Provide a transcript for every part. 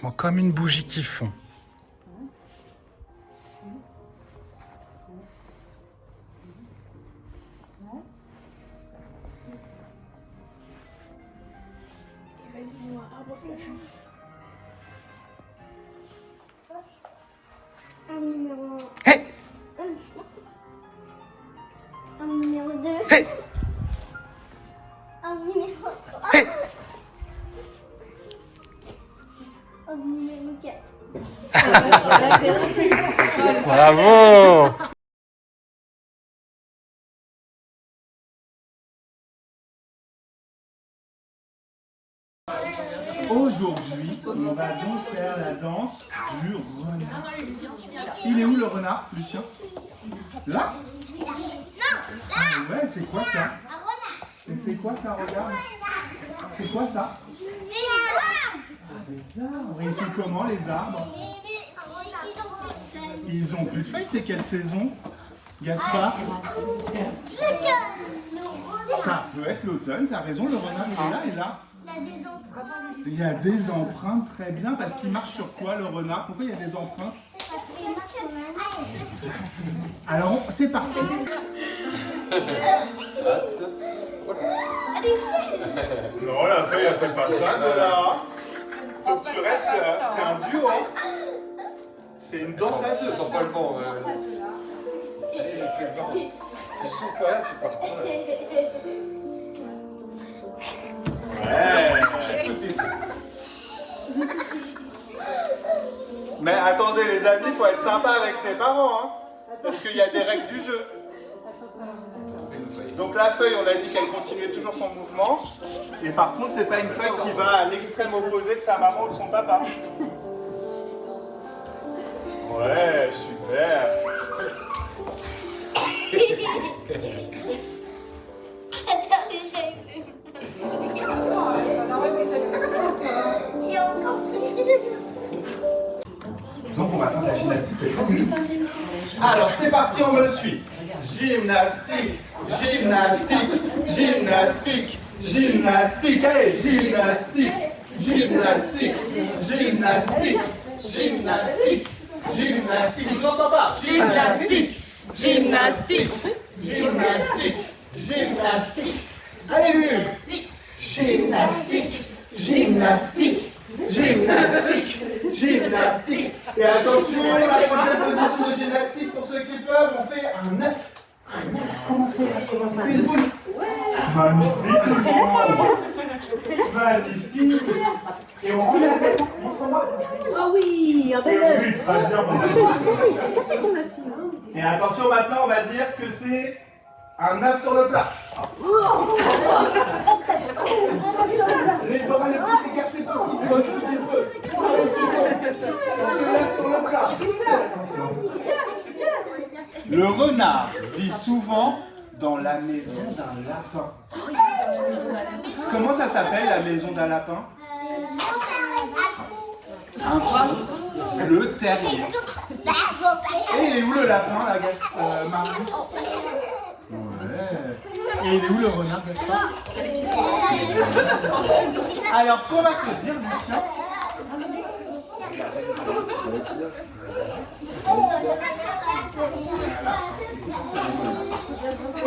doucement, comme une bougie qui fond. Vas-y, Noah, arbre flashant. Un numéro... Hey! Un numéro 2. Hey! Un numéro 3. Hey! Un numéro 4. Bravo! Aujourd'hui, on va donc faire la danse du renard. Il est où le renard, Lucien? Là? Ah ouais, c'est quoi ça? Et c'est quoi ça, regarde? C'est quoi ça? Des arbres. Et ils sont comment les arbres? Ils ont plus de feuilles, c'est quelle saison? Gaspard? Ça peut être l'automne, t'as raison, le renard il est là et là. Il y a des empreintes, très bien, parce qu'il marche sur quoi le renard? Pourquoi il y a des empreintes? Alors, c'est parti. Non, la feuille, elle fait pas ça, là. Faut que tu restes, c'est un duo. C'est une danse à deux. Ils sont pas le vent. Allez, fais le vent. Si je souffle pas, je sais pas. Ouais. Mais attendez les amis, il faut être sympa avec ses parents, hein, parce qu'il y a des règles du jeu. Donc la feuille, on a dit qu'elle continuait toujours son mouvement, et par contre c'est pas une feuille qui va à l'extrême opposé de sa maman ou de son papa. Ouais, super. Il y a encore plus de... Donc on va faire de la gymnastique, c'est trop bien. Alors c'est parti, on me suit. Gymnastique, gymnastique, gymnastique, gymnastique, allez, gymnastique, gymnastique, gymnastique, gymnastique, gymnastique, je n'entends pas. Gymnastique, gymnastique, Gymnastique, gymnastique, allez Lulu. Gymnastique, gymnastique, gymnastique, gymnastique. Et attention, la prochaine position de gymnastique, pour ceux qui peuvent, on fait un œuf. Un œuf, comment faire une boule. Magnifique, magnifique. Et on roule la tête, montre-moi. Ah oui, un bel œuf. Oui, très bien, mon C'est qu'on a fait, hein. Et attention, maintenant, on va dire que c'est un œuf sur le plat. Les bras le plus écartés possible. L'œuf sur le plat. Le renard vit souvent dans la maison d'un lapin. Comment ça s'appelle la maison d'un lapin? Un trou. Le terrier. Et il est où le lapin, la Marius? Ouais. Et il est où le renard, Gaspard? Alors, ce qu'on va se dire, Lucien.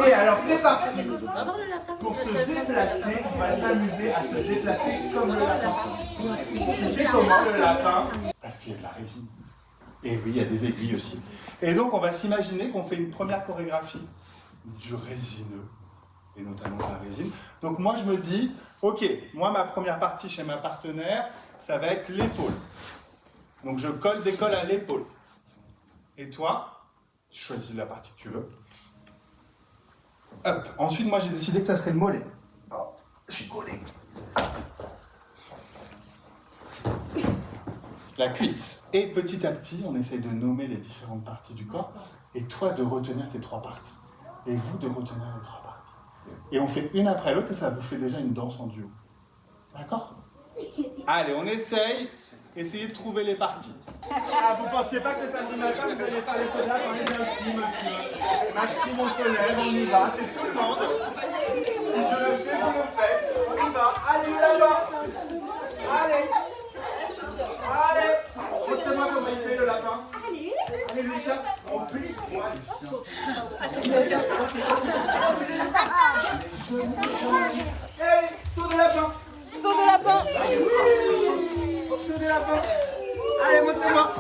Et alors, c'est parti. Pour se déplacer, on va s'amuser à se déplacer comme le lapin. Tu fais comment le lapin? Parce qu'il y a de la résine. Et oui, il y a des aiguilles aussi. Et donc, on va s'imaginer qu'on fait une première chorégraphie du résineux, et notamment de la résine. Donc moi, je me dis, ok, moi, ma première partie chez ma partenaire, ça va être l'épaule. Donc je décolle à l'épaule. Et toi, tu choisis la partie que tu veux. Hop. Ensuite, moi, j'ai décidé que ça serait le mollet. Oh, j'ai collé. La cuisse. Et petit à petit, on essaie de nommer les différentes parties du corps. Et toi, de retenir tes trois parties. Et vous, de retenir les trois parties. Et on fait une après l'autre et ça vous fait déjà une danse en duo. D'accord? Allez, on essaye. Essayez de trouver les parties. Ah, vous ne pensiez pas que samedi matin, vous alliez faire les soldats? On est bien si, monsieur. Maxime, on se lève, on y va. C'est tout le monde. Si je le fais, vous le faites. On y va. Allez, là-bas. Allez. lapin. Allez, montrez-moi.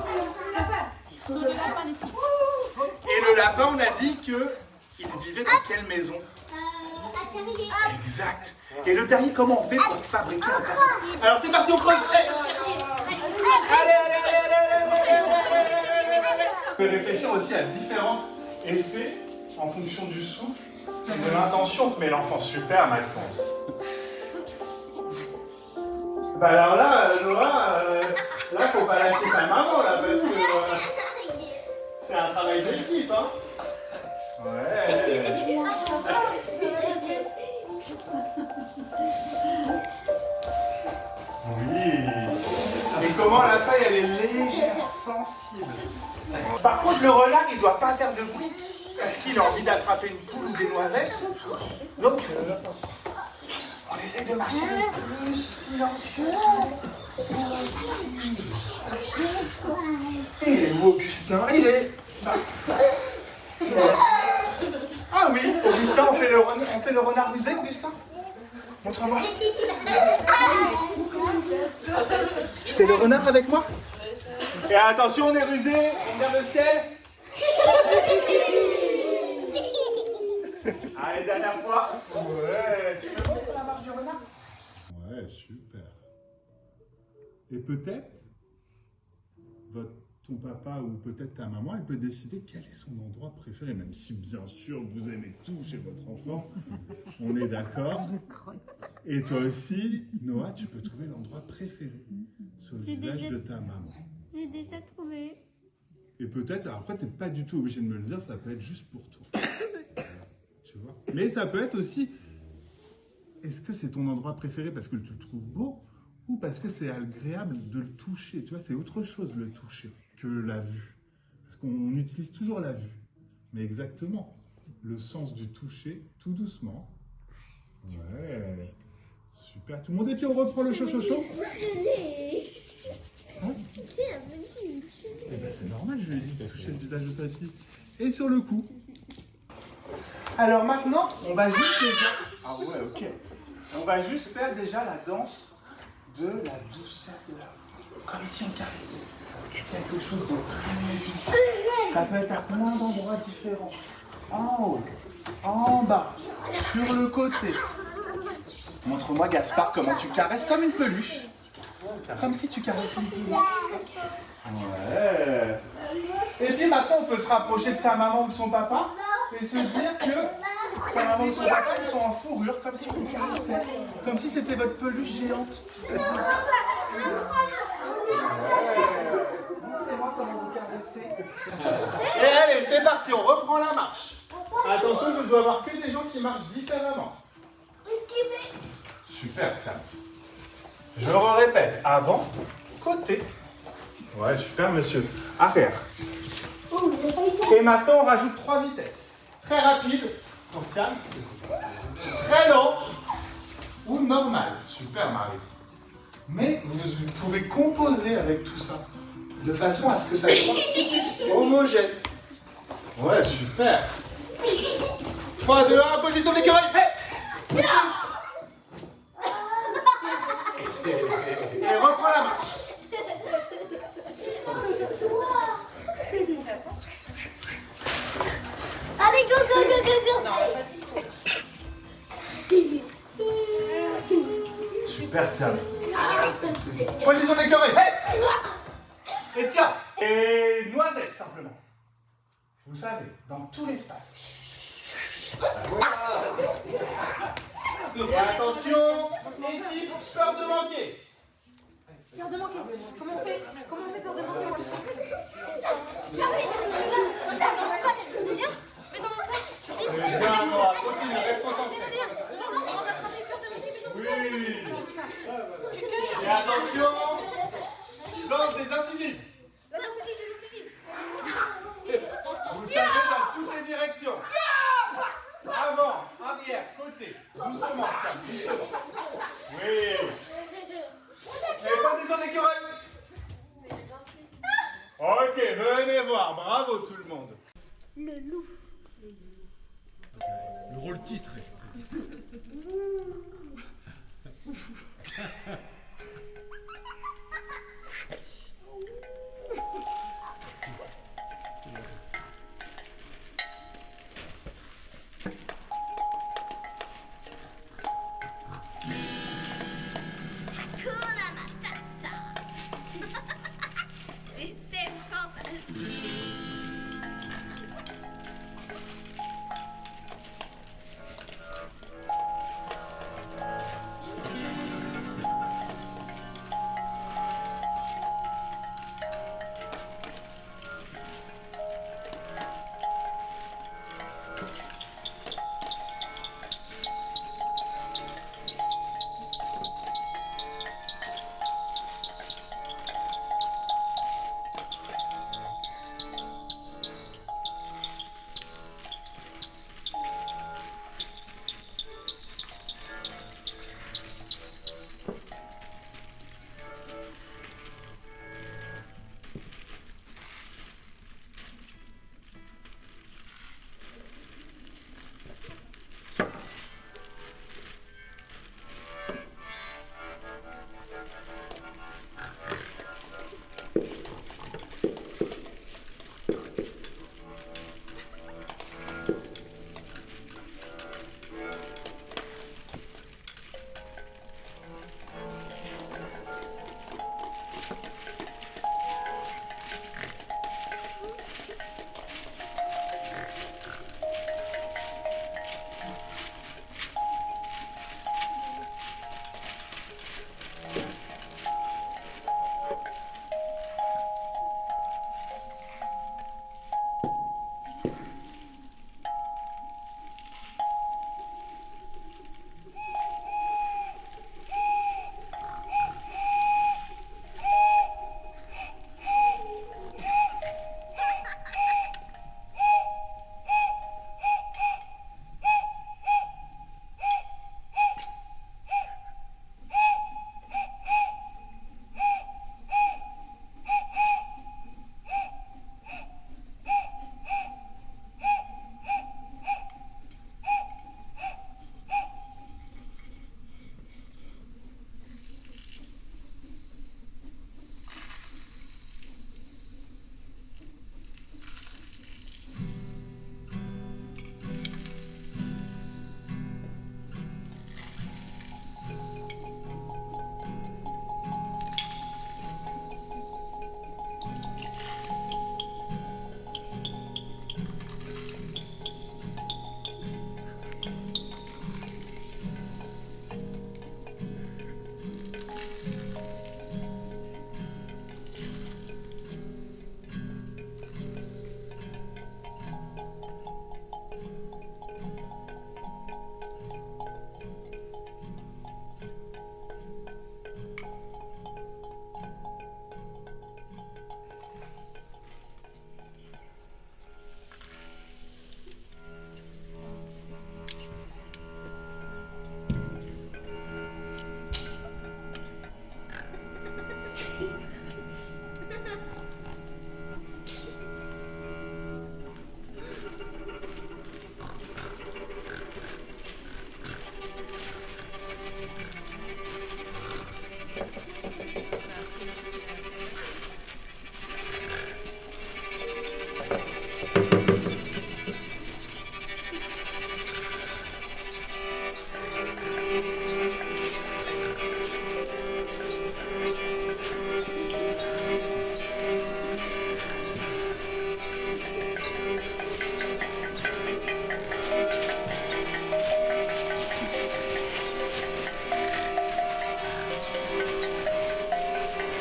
Et le lapin, on a dit que il vivait dans quelle maison? Un terrier. Exact. Et le terrier, comment on fait pour fabriquer un terrier? Alors c'est parti, on creuse. On peut réfléchir aussi à différents effets en fonction du souffle et de l'intention que met l'enfant. Super, Maxence. Bah alors là, Noah, là, faut pas lâcher sa maman, là, parce que c'est un travail d'équipe, hein. Ouais. Oui. Et comment la feuille, elle est légère, sensible. Par contre, le renard, il doit pas faire de bruit, parce qu'il a envie d'attraper une poule ou des noisettes. Donc, on essaie de marcher le plus silencieux possible. Et où Augustin? Il est... Ah oui, Augustin, on fait le renard rusé, Augustin? Montre-moi. Tu fais le renard avec moi? Et attention, on est rusé, on regarde le ciel. Allez, dernière fois. Ouais, tu me montres la marche du renard? Ouais, super. Et peut-être, ton papa ou peut-être ta maman, elle peut décider quel est son endroit préféré, même si bien sûr vous aimez tout chez votre enfant. On est d'accord. Et toi aussi, Noah, tu peux trouver l'endroit préféré sur le visage de ta maman. J'ai déjà trouvé. Et peut-être, alors après, tu n'es pas du tout obligé de me le dire, ça peut être juste pour toi. Tu vois? Mais ça peut être aussi, est-ce que c'est ton endroit préféré parce que tu le trouves beau ou parce que c'est agréable de le toucher? Tu vois, c'est autre chose le toucher que la vue. Parce qu'on utilise toujours la vue. Mais exactement, le sens du toucher, tout doucement. Ouais, super. Tout le monde est puis on reprend le chaud. Hein? Eh ben c'est normal, je lui ai dit de toucher le visage de sa fille. Et sur le cou. Alors maintenant, on va juste déjà... Ah ouais, ok. On va juste faire déjà la danse de la douceur de la voix. Comme si on caressait quelque chose de très doux. Ça peut être à plein d'endroits différents. En haut, en bas, sur le côté. Montre-moi, Gaspard, comment tu caresses comme une peluche. Comme si tu caressais une peluche. Ouais. Et puis maintenant, on peut se rapprocher de sa maman ou de son papa et se dire que sa maman ou son papa, ils sont en fourrure, comme si on les caressait. Comme si c'était votre peluche géante. Montrez-moi comment vous caressez. Et allez, c'est parti, on reprend la marche. Attention, je dois avoir que des gens qui marchent différemment. Super, ça. Je répète, avant, côté. Ouais, super, monsieur. Arrière. Et maintenant, on rajoute 3 vitesses. Très rapide, confiant. Très lent ou normal. Super, Marie. Mais vous pouvez composer avec tout ça, de façon à ce que ça soit homogène. Ouais, super. 3, 2, 1, position de l'écureuil. Hey! Et reprends la marche. Allez, go. Super, tiens. Position de l'écureuil. Hey! Et tiens. Et noisette, simplement. Vous savez, dans tout l'espace. Et attention, équipe, peur de manquer. Peur de manquer. Comment on fait peur de manquer? Comme ça, dans mon sac. Viens, mets dans mon sac. Vite. Bien, Noah, continue, reste concentré. On va attraper peur de manquer, Oui. mets dans mon sac. Et attention, lance des incisives. Vous savez, dans toutes les directions. Avant, arrière, côté. Doucement, ça, doucement. Oui. Et position d'écureuil. Ok, venez voir. Bravo tout le monde. Le loup. Le rôle titré.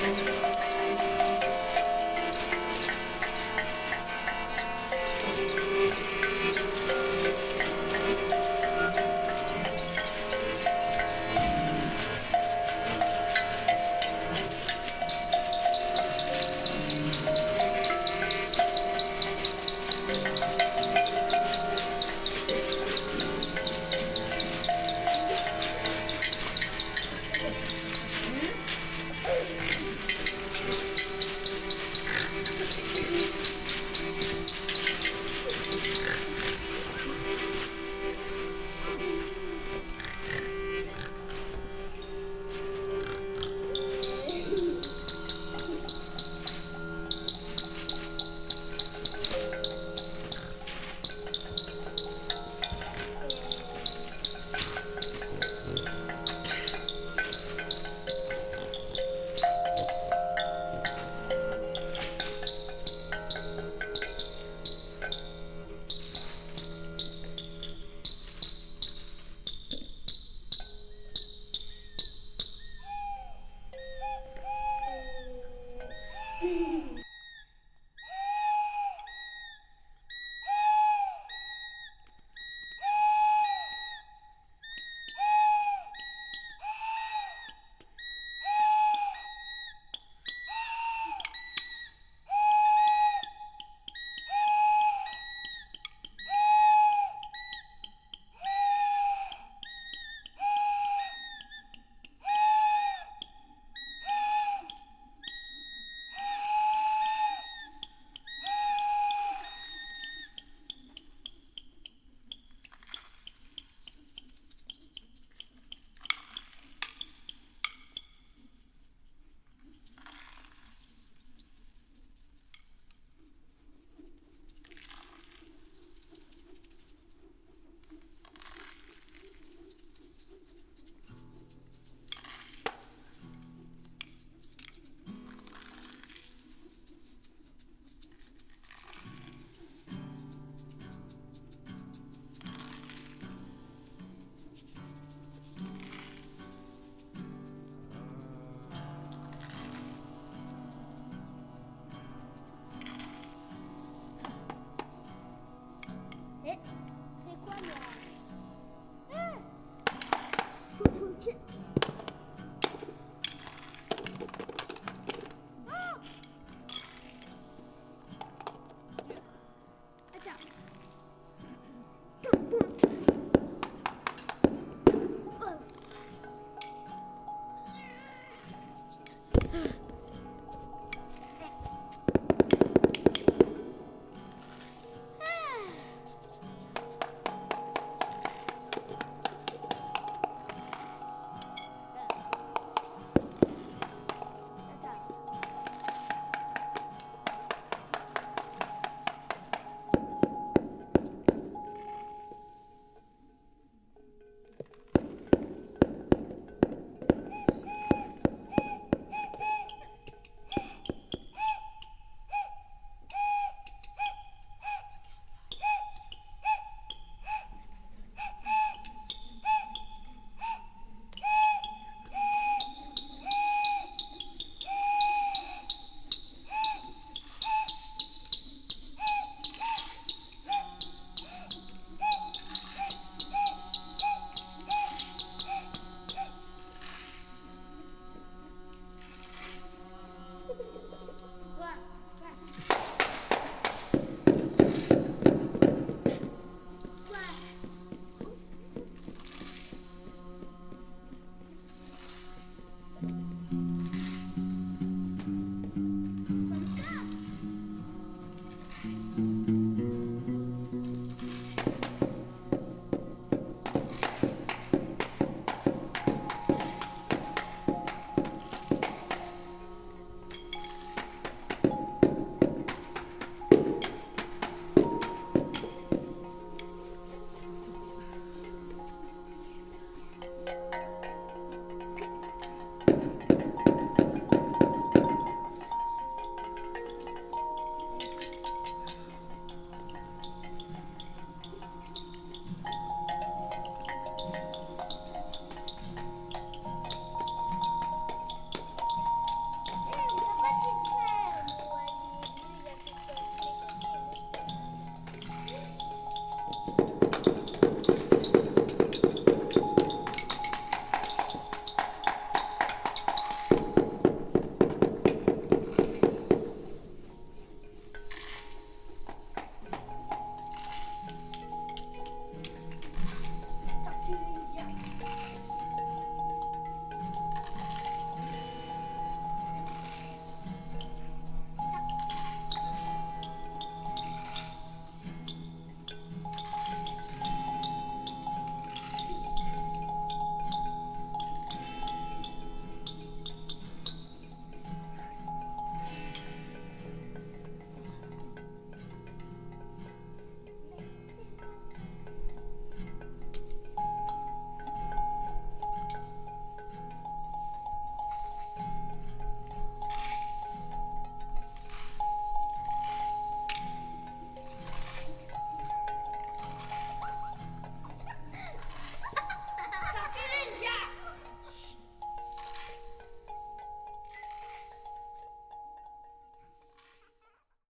Merci.